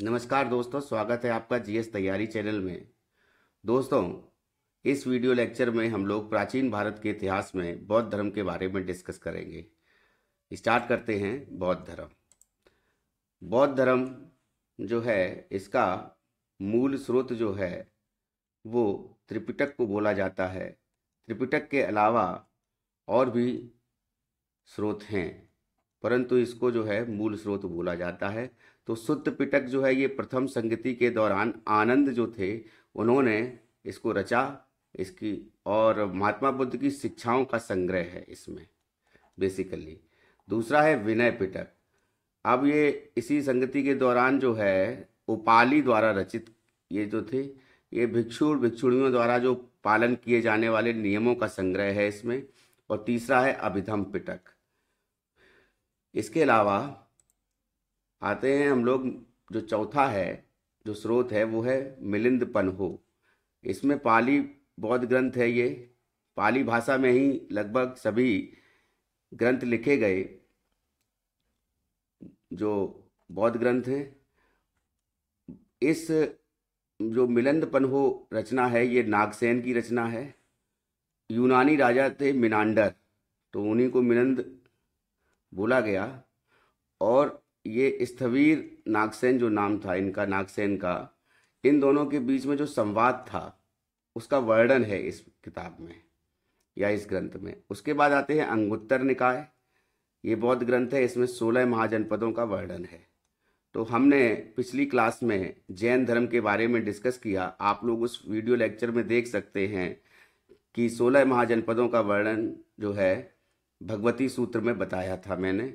नमस्कार दोस्तों, स्वागत है आपका जीएस तैयारी चैनल में। दोस्तों, इस वीडियो लेक्चर में हम लोग प्राचीन भारत के इतिहास में बौद्ध धर्म के बारे में डिस्कस करेंगे। स्टार्ट करते हैं। बौद्ध धर्म। बौद्ध धर्म जो है, इसका मूल स्रोत जो है वो त्रिपिटक को बोला जाता है। त्रिपिटक के अलावा और भी स्रोत हैं, परंतु इसको जो है मूल स्रोत बोला जाता है। तो सुत्त पिटक जो है, ये प्रथम संगति के दौरान आनंद जो थे उन्होंने इसको रचा। इसकी और महात्मा बुद्ध की शिक्षाओं का संग्रह है इसमें बेसिकली। दूसरा है विनय पिटक। अब ये इसी संगति के दौरान जो है उपाली द्वारा रचित ये जो थे, ये भिक्षु और भिक्षुणियों द्वारा जो पालन किए जाने वाले नियमों का संग्रह है इसमें। और तीसरा है अभिधम पिटक। इसके अलावा आते हैं हम लोग, जो चौथा है जो स्रोत है वो है मिलिंद पन्हो। इसमें पाली बौद्ध ग्रंथ है। ये पाली भाषा में ही लगभग सभी ग्रंथ लिखे गए जो बौद्ध ग्रंथ हैं। इस जो मिलिंद पन्हो रचना है ये नागसेन की रचना है। यूनानी राजा थे मिनांडर, तो उन्हीं को मिलिंद बोला गया। और ये स्थविर नागसेन जो नाम था इनका, नागसेन का, इन दोनों के बीच में जो संवाद था उसका वर्णन है इस किताब में या इस ग्रंथ में। उसके बाद आते हैं अंगुत्तर निकाय। ये बौद्ध ग्रंथ है, इसमें 16 महाजनपदों का वर्णन है। तो हमने पिछली क्लास में जैन धर्म के बारे में डिस्कस किया। आप लोग उस वीडियो लेक्चर में देख सकते हैं कि 16 महाजनपदों का वर्णन जो है भगवती सूत्र में बताया था मैंने।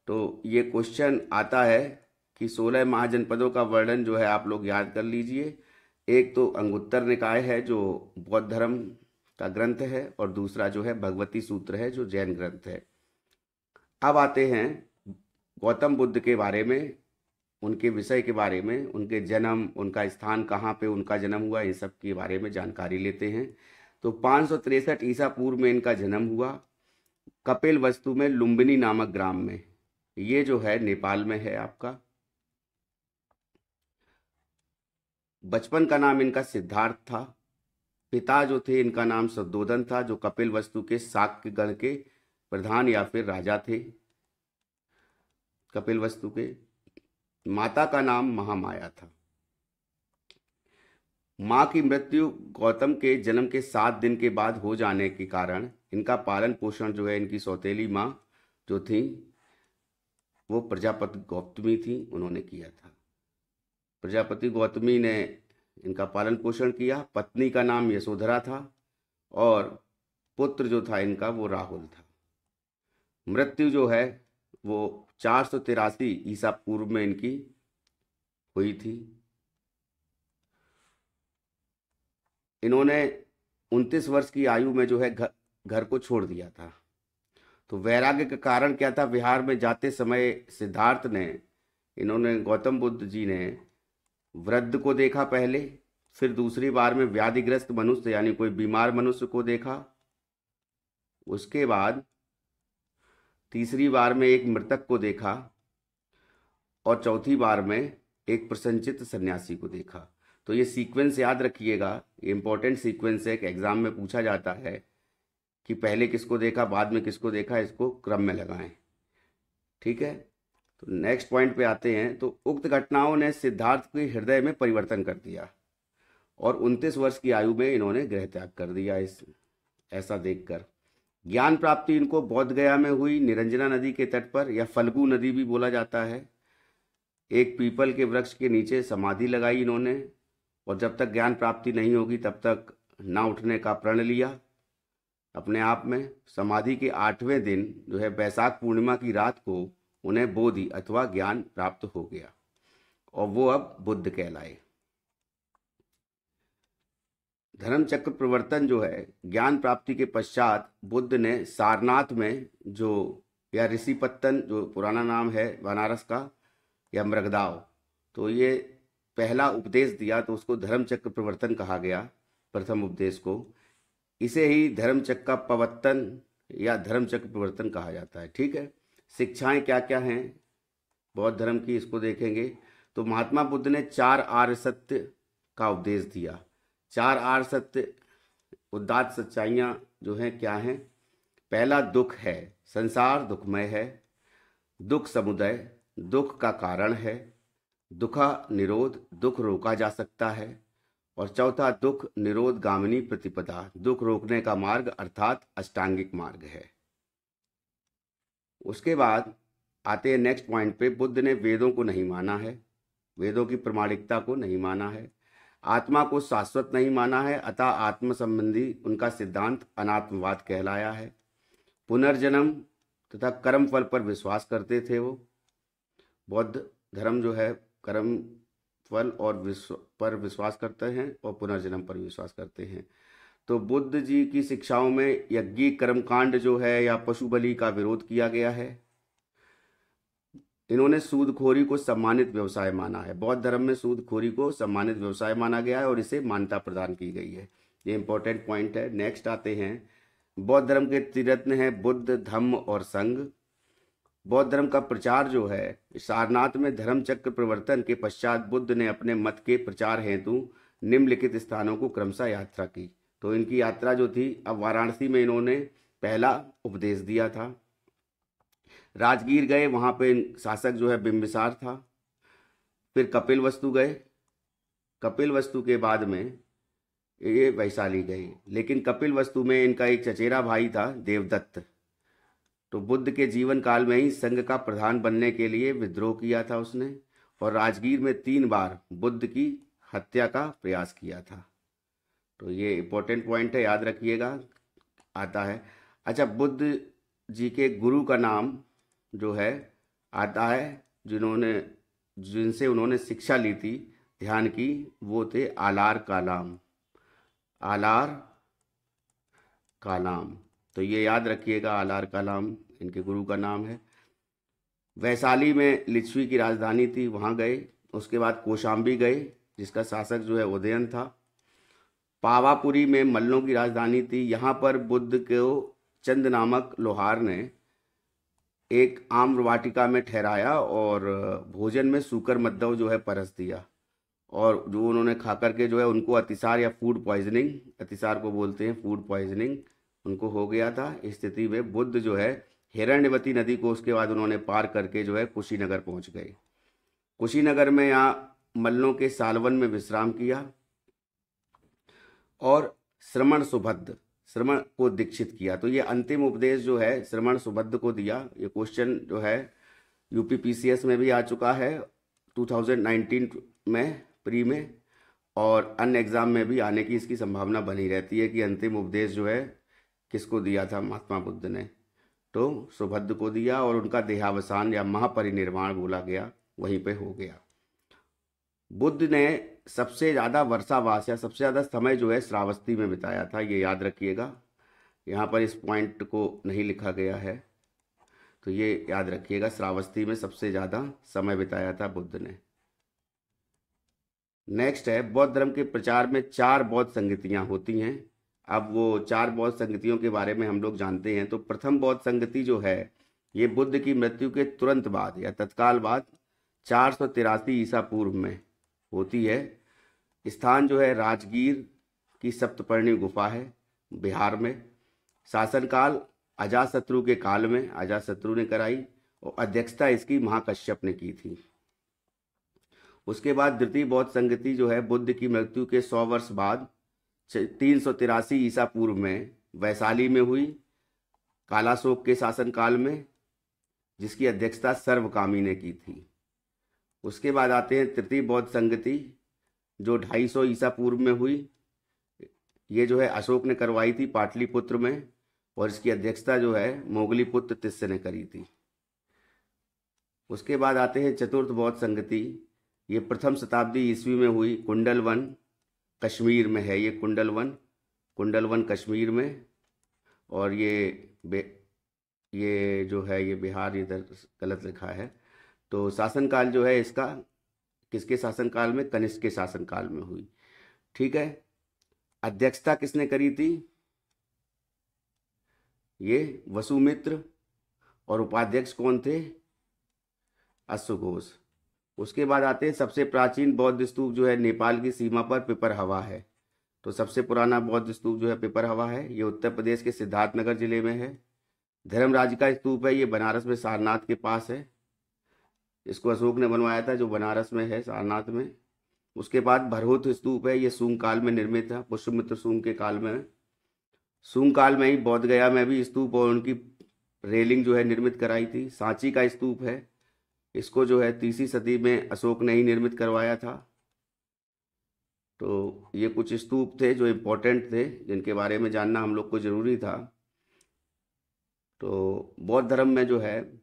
तो ये क्वेश्चन आता है कि 16 महाजनपदों का वर्णन जो है आप लोग याद कर लीजिए। एक तो अंगुत्तर निकाय है जो बौद्ध धर्म का ग्रंथ है, और दूसरा जो है भगवती सूत्र है जो जैन ग्रंथ है। अब आते हैं गौतम बुद्ध के बारे में, उनके विषय के बारे में, उनके जन्म, उनका स्थान कहाँ पे उनका जन्म हुआ, इन सब के बारे में जानकारी लेते हैं। तो 563 ईसा पूर्व में इनका जन्म हुआ कपिल वस्तु में, लुम्बिनी नामक ग्राम में। ये जो है नेपाल में है आपका। बचपन का नाम इनका सिद्धार्थ था। पिता जो थे इनका नाम शुद्धोधन था, जो कपिल वस्तु के शाक्य गण के प्रधान या फिर राजा थे कपिल वस्तु के। माता का नाम महामाया था। माँ की मृत्यु गौतम के जन्म के 7 दिन के बाद हो जाने के कारण इनका पालन पोषण जो है इनकी सौतेली माँ जो थी वो प्रजापति गौतमी थी, उन्होंने किया था। प्रजापति गौतमी ने इनका पालन पोषण किया। पत्नी का नाम यशोधरा था और पुत्र जो था इनका वो राहुल था। मृत्यु जो है वो 483 ईसा पूर्व में इनकी हुई थी। इन्होंने 29 वर्ष की आयु में जो है घर को छोड़ दिया था। तो वैराग्य का कारण क्या था? बिहार में जाते समय सिद्धार्थ ने, इन्होंने, गौतम बुद्ध जी ने वृद्ध को देखा पहले, फिर दूसरी बार में व्याधिग्रस्त मनुष्य यानी कोई बीमार मनुष्य को देखा, उसके बाद तीसरी बार में एक मृतक को देखा, और चौथी बार में एक प्रसन्नचित्त सन्यासी को देखा। तो ये सीक्वेंस याद रखिएगा, ये इंपॉर्टेंट सीक्वेंस है कि एग्जाम में पूछा जाता है कि पहले किसको देखा बाद में किसको देखा, इसको क्रम में लगाएं। ठीक है, तो नेक्स्ट पॉइंट पे आते हैं। तो उक्त घटनाओं ने सिद्धार्थ के हृदय में परिवर्तन कर दिया और 29 वर्ष की आयु में इन्होंने गृह त्याग कर दिया। ऐसा देखकर ज्ञान प्राप्ति इनको बोध गया में हुई, निरंजना नदी के तट पर, या फल्गु नदी भी बोला जाता है। एक पीपल के वृक्ष के नीचे समाधि लगाई इन्होंने, और जब तक ज्ञान प्राप्ति नहीं होगी तब तक ना उठने का प्रण लिया अपने आप में। समाधि के 8वें दिन जो है बैसाख पूर्णिमा की रात को उन्हें बोधि अथवा ज्ञान प्राप्त हो गया और वो अब बुद्ध कहलाए। धर्म चक्र प्रवर्तन जो है, ज्ञान प्राप्ति के पश्चात बुद्ध ने सारनाथ में जो, या ऋषिपत्तन जो पुराना नाम है बनारस का, या मृगदाव, तो ये पहला उपदेश दिया, तो उसको धर्म चक्र प्रवर्तन कहा गया, प्रथम उपदेश को। इसे ही धर्म चक्र का पवर्तन या धर्म चक्र प्रवर्तन कहा जाता है। ठीक है, शिक्षाएं क्या क्या हैं बौद्ध धर्म की, इसको देखेंगे। तो महात्मा बुद्ध ने 4 आर्य सत्य का उपदेश दिया। 4 आर्य सत्य उदात्त सच्चाइयाँ जो हैं क्या हैं? पहला दुख है, संसार दुखमय है। दुख समुदय, दुख का कारण है। दुखा निरोध, दुख रोका जा सकता है। और चौथा दुख निरोध गामिनी प्रतिपदा, दुख रोकने का मार्ग अर्थात अष्टांगिक मार्ग है। उसके बाद आते हैं नेक्स्ट पॉइंट पे। बुद्ध ने वेदों को नहीं माना है, वेदों की प्रामाणिकता को नहीं माना है, आत्मा को शाश्वत नहीं माना है, अतः आत्म संबंधी उनका सिद्धांत अनात्मवाद कहलाया है। पुनर्जन्म तथा कर्म फल पर विश्वास करते थे वो। बौद्ध धर्म जो है कर्म फल और पर विश्वास करते हैं और पुनर्जन्म पर विश्वास करते हैं। तो बुद्ध जी की शिक्षाओं में यज्ञिक कर्मकांड जो है या पशु बलि का विरोध किया गया है। इन्होंने सूदखोरी को सम्मानित व्यवसाय माना है। बौद्ध धर्म में सूदखोरी को सम्मानित व्यवसाय माना गया है और इसे मान्यता प्रदान की गई है। ये इंपॉर्टेंट पॉइंट है। नेक्स्ट आते हैं, बौद्ध धर्म के त्रिरत्न है बुद्ध, धम्म और संघ। बौद्ध धर्म का प्रचार जो है, सारनाथ में धर्म चक्र प्रवर्तन के पश्चात बुद्ध ने अपने मत के प्रचार हेतु निम्नलिखित स्थानों को क्रमशः यात्रा की। तो इनकी यात्रा जो थी, अब वाराणसी में इन्होंने पहला उपदेश दिया था। राजगीर गए, वहाँ पे शासक जो है बिंबिसार था। फिर कपिलवस्तु गए, कपिलवस्तु के बाद में ये वैशाली गए। लेकिन कपिलवस्तु में इनका एक चचेरा भाई था देवदत्त। तो बुद्ध के जीवन काल में ही संघ का प्रधान बनने के लिए विद्रोह किया था उसने, और राजगीर में 3 बार बुद्ध की हत्या का प्रयास किया था। तो ये इंपॉर्टेंट पॉइंट है, याद रखिएगा, आता है। अच्छा, बुद्ध जी के गुरु का नाम जो है आता है, जिनसे उन्होंने शिक्षा ली थी ध्यान की, वो थे आलार कालाम। आलार कालाम, तो ये याद रखिएगा, आलार कालाम इनके गुरु का नाम है। वैशाली में लिच्छवी की राजधानी थी, वहाँ गए। उसके बाद कौशाम्बी गए, जिसका शासक जो है उदयन था। पावापुरी में मल्लों की राजधानी थी। यहाँ पर बुद्ध को चंद नामक लोहार ने एक आम्र वाटिका में ठहराया और भोजन में सूकर मद्दव जो है परस दिया, और जो उन्होंने खा करके जो है उनको अतिसार या फूड पॉइजनिंग, अतिसार को बोलते हैं फूड पॉइजनिंग, उनको हो गया था। इस स्थिति में बुद्ध जो है हिरण्यवती नदी को उसके बाद उन्होंने पार करके जो है कुशीनगर पहुंच गए। कुशीनगर में यहाँ मल्लों के सालवन में विश्राम किया और श्रमण सुभद्र, श्रमण को दीक्षित किया। तो ये अंतिम उपदेश जो है श्रमण सुभद्र को दिया। ये क्वेश्चन जो है यूपीपीसीएस में भी आ चुका है 2019 में प्री में, और अन्य एग्जाम में भी आने की इसकी संभावना बनी रहती है कि अंतिम उपदेश जो है किसको दिया था महात्मा बुद्ध ने। तो सुभद्र को दिया और उनका देहावसान या महापरिनिर्वाण बोला गया वहीं पे हो गया। बुद्ध ने सबसे ज़्यादा वर्षावास या सबसे ज़्यादा समय जो है श्रावस्ती में बिताया था, ये याद रखिएगा। यहाँ पर इस पॉइंट को नहीं लिखा गया है, तो ये याद रखिएगा, श्रावस्ती में सबसे ज़्यादा समय बिताया था बुद्ध ने। नेक्स्ट है, बौद्ध धर्म के प्रचार में 4 बौद्ध संगतियाँ होती हैं। अब वो 4 बौद्ध संगतियों के बारे में हम लोग जानते हैं। तो प्रथम बौद्ध संगति जो है, ये बुद्ध की मृत्यु के तुरंत बाद या तत्काल बाद 483 ईसा पूर्व में होती है। स्थान जो है राजगीर की सप्तपर्णी गुफा है, बिहार में। शासनकाल अजातशत्रु के काल में अजातशत्रु ने कराई और अध्यक्षता इसकी महाकश्यप ने की थी। उसके बाद द्वितीय बौद्ध संगति जो है बुद्ध की मृत्यु के 100 वर्ष बाद 383 ईसा पूर्व में वैशाली में हुई, कालाशोक के शासनकाल में, जिसकी अध्यक्षता सर्वकामी ने की थी। उसके बाद आते हैं तृतीय बौद्ध संगति जो 250 ईसा पूर्व में हुई। ये जो है अशोक ने करवाई थी पाटलिपुत्र में, और इसकी अध्यक्षता जो है मोगलीपुत्र तिस्य ने करी थी। उसके बाद आते हैं चतुर्थ बौद्ध संगति। ये प्रथम शताब्दी ईस्वी में हुई, कुंडलवन कश्मीर में है। ये कुंडलवन कश्मीर में, और ये जो है ये बिहार, इधर गलत लिखा है। तो शासनकाल जो है इसका किसके शासनकाल में? कनिष्क के शासनकाल में हुई। ठीक है, अध्यक्षता किसने करी थी? ये वसुमित्र, और उपाध्यक्ष कौन थे? अश्वघोष। उसके बाद आते हैं सबसे प्राचीन बौद्ध स्तूप जो है नेपाल की सीमा पर पिपरहवा है। तो सबसे पुराना बौद्ध स्तूप जो है पिपरहवा है, ये उत्तर प्रदेश के सिद्धार्थनगर जिले में है। धर्मराज का स्तूप है, ये बनारस में सारनाथ के पास है। इसको अशोक ने बनवाया था, जो बनारस में है, सारनाथ में। उसके बाद भरहुत स्तूप है, ये सूंग काल में निर्मित था, पुष्यमित्र सूंग के काल में। सूंग काल में ही बोध गया में भी स्तूप और उनकी रेलिंग जो है निर्मित कराई थी। सांची का स्तूप है, इसको जो है 3वीं सदी में अशोक ने ही निर्मित करवाया था। तो ये कुछ स्तूप थे जो इम्पोर्टेंट थे, जिनके बारे में जानना हम लोग को जरूरी था। तो बौद्ध धर्म में जो है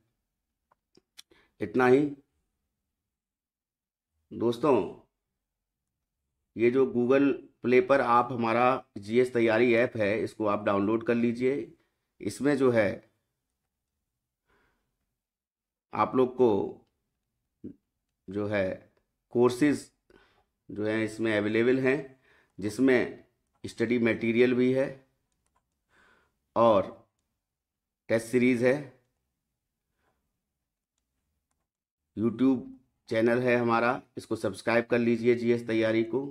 इतना ही। दोस्तों, ये जो गूगल प्ले पर आप हमारा जीएस तैयारी ऐप है, इसको आप डाउनलोड कर लीजिए। इसमें जो है आप लोग को जो है कोर्सेज जो है इसमें अवेलेबल हैं, जिसमें स्टडी मटेरियल भी है और टेस्ट सीरीज़ है। यूट्यूब चैनल है हमारा, इसको सब्सक्राइब कर लीजिए जीएस तैयारी को।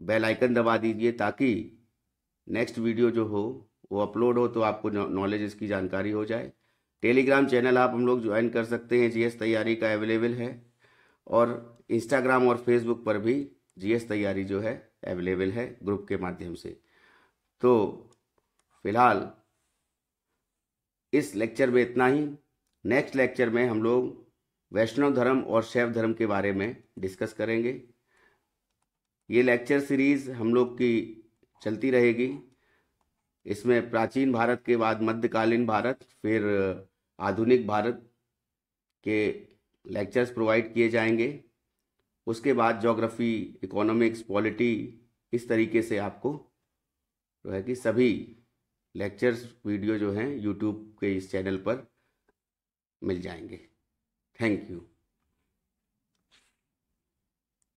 बेल आइकन दबा दीजिए ताकि नेक्स्ट वीडियो जो हो वो अपलोड हो तो आपको नॉलेज इसकी जानकारी हो जाए। टेलीग्राम चैनल आप हम लोग ज्वाइन कर सकते हैं, जीएस तैयारी का अवेलेबल है। और इंस्टाग्राम और फेसबुक पर भी जीएस तैयारी जो है अवेलेबल है ग्रुप के माध्यम से। तो फिलहाल इस लेक्चर में इतना ही। नेक्स्ट लेक्चर में हम लोग वैष्णव धर्म और शैव धर्म के बारे में डिस्कस करेंगे। ये लेक्चर सीरीज़ हम लोग की चलती रहेगी। इसमें प्राचीन भारत के बाद मध्यकालीन भारत, फिर आधुनिक भारत के लेक्चर्स प्रोवाइड किए जाएंगे। उसके बाद ज्योग्राफी, इकोनॉमिक्स, पॉलिटी, इस तरीके से आपको जो है कि सभी लेक्चर्स वीडियो जो हैं यूट्यूब के इस चैनल पर मिल जाएंगे। Thank you.